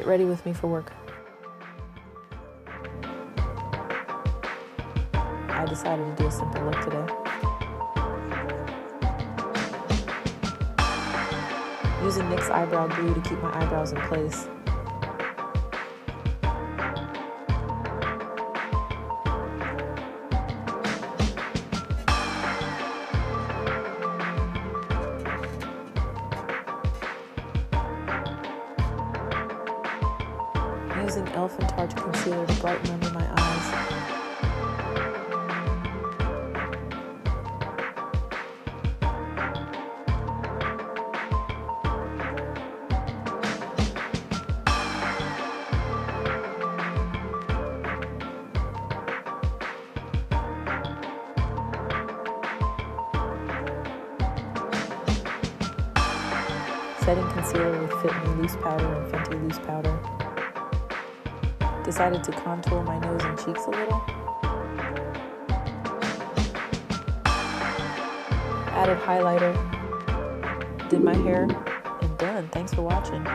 get ready with me for work. I decided to do a simple look today. Using Nyx Eyebrow Glue to keep my eyebrows in place. Using Elf and Tarte concealer to brighten under my eyes. Setting concealer with Fit Me Loose Powder and Fenty Loose Powder. Decided to contour my nose and cheeks a little. Added highlighter. Did my hair, and done. Thanks for watching.